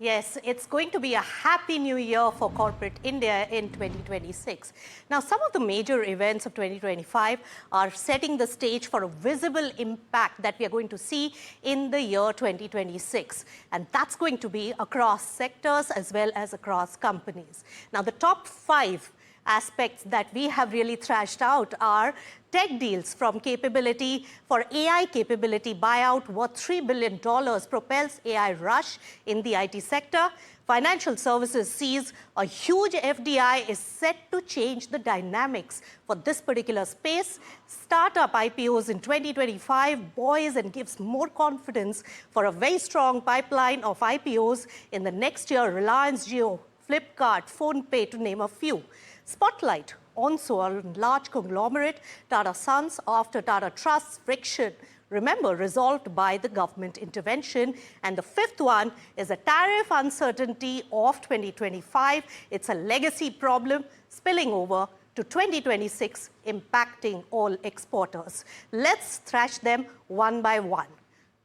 Yes, it's going to be a happy new year for corporate India in 2026. Now, some of the major events of 2025 are setting the stage for a visible impact that we are going to see in the year 2026. And that's going to be across sectors as well as across companies. Now, the top 5 aspects that we have really thrashed out are tech deals from capability for AI capability buyout worth $3 billion propels AI rush in the IT sector. Financial services sees a huge FDI is set to change the dynamics for this particular space. Startup IPOs in 2025 buoys and gives more confidence for a very strong pipeline of IPOs in the next year. Reliance, Jio, Flipkart, PhonePe, to name a few. Spotlight also a large conglomerate, Tata Sons, after Tata Trust's friction, remember, resolved by the government intervention. And the 5th one is a tariff uncertainty of 2025. It's a legacy problem spilling over to 2026, impacting all exporters. Let's thrash them one by one.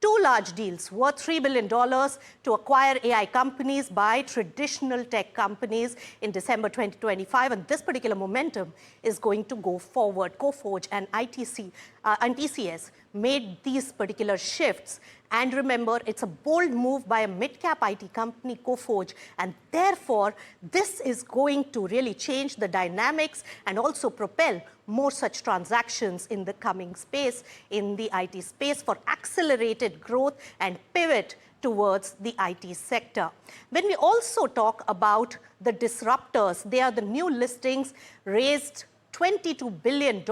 2 large deals worth $3 billion to acquire AI companies by traditional tech companies in December 2025. And this particular momentum is going to go forward. Coforge and ITC and TCS made these particular shifts. And remember, it's a bold move by a mid-cap IT company, Coforge. And therefore, this is going to really change the dynamics and also propel more such transactions in the coming space, in the IT space, for accelerated growth and pivot towards the IT sector. When we also talk about the disruptors, they are the new listings raised $22 billion,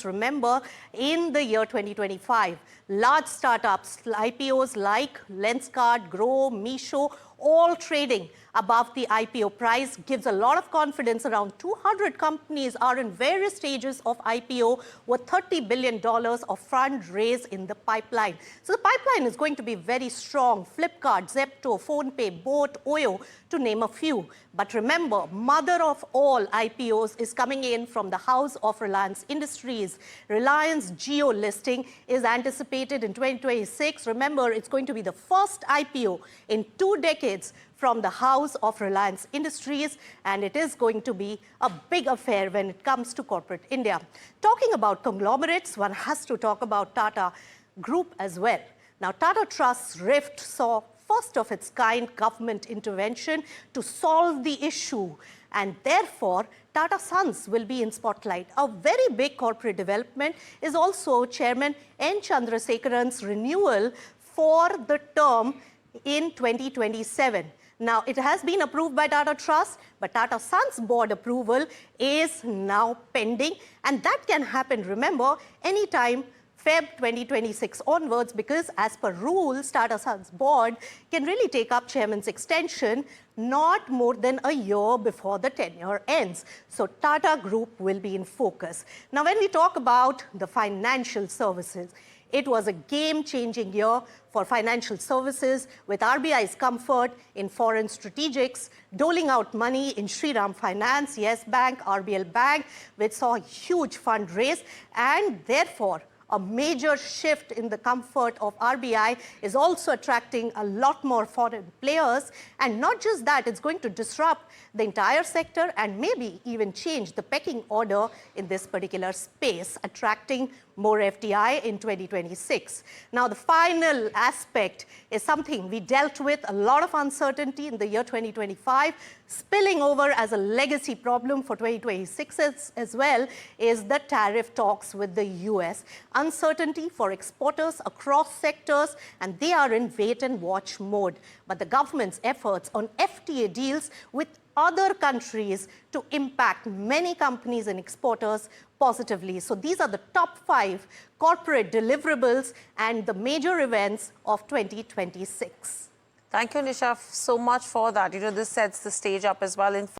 remember, in the year 2025. Large startups, IPOs like Lenskart, Grow, Meesho, all trading above the IPO price, gives a lot of confidence. Around 200 companies are in various stages of IPO with $30 billion of fundraise in the pipeline. So the pipeline is going to be very strong. Flipkart, Zepto, PhonePe, Boat, Oyo, to name a few. But remember, mother of all IPOs is coming in from the house of Reliance Industries. Reliance Jio listing is anticipated in 2026. Remember, it's going to be the first IPO in 2 decades from the house of Reliance Industries, and it is going to be a big affair when it comes to corporate India. Talking about conglomerates, one has to talk about Tata Group as well. Now, Tata Trust's rift saw first of its kind government intervention to solve the issue, and therefore Tata Sons will be in spotlight. A very big corporate development is also Chairman N. Chandrasekaran's renewal for the term in 2027. Now, it has been approved by Tata Trust, but Tata Sons board approval is now pending, and that can happen, remember, anytime Feb 2026 onwards, because as per rules, Tata Sons board can really take up chairman's extension not more than a year before the tenure ends. So Tata Group will be in focus. Now, when we talk about the financial services, it was a game-changing year for financial services, with RBI's comfort in foreign strategics, doling out money in Shriram Finance, Yes Bank, RBL Bank, which saw a huge fundraise, and therefore a major shift in the comfort of RBI is also attracting a lot more foreign players. And not just that, it's going to disrupt the entire sector and maybe even change the pecking order in this particular space, attracting more FDI in 2026. Now, the final aspect is something we dealt with, a lot of uncertainty in the year 2025, spilling over as a legacy problem for 2026 as well, is the tariff talks with the US. Uncertainty for exporters across sectors, and they are in wait and watch mode. But the government's efforts on FTA deals with other countries to impact many companies and exporters positively. So these are the top 5 corporate deliverables and the major events of 2026. Thank you, Nisha, so much for that. This sets the stage up as well.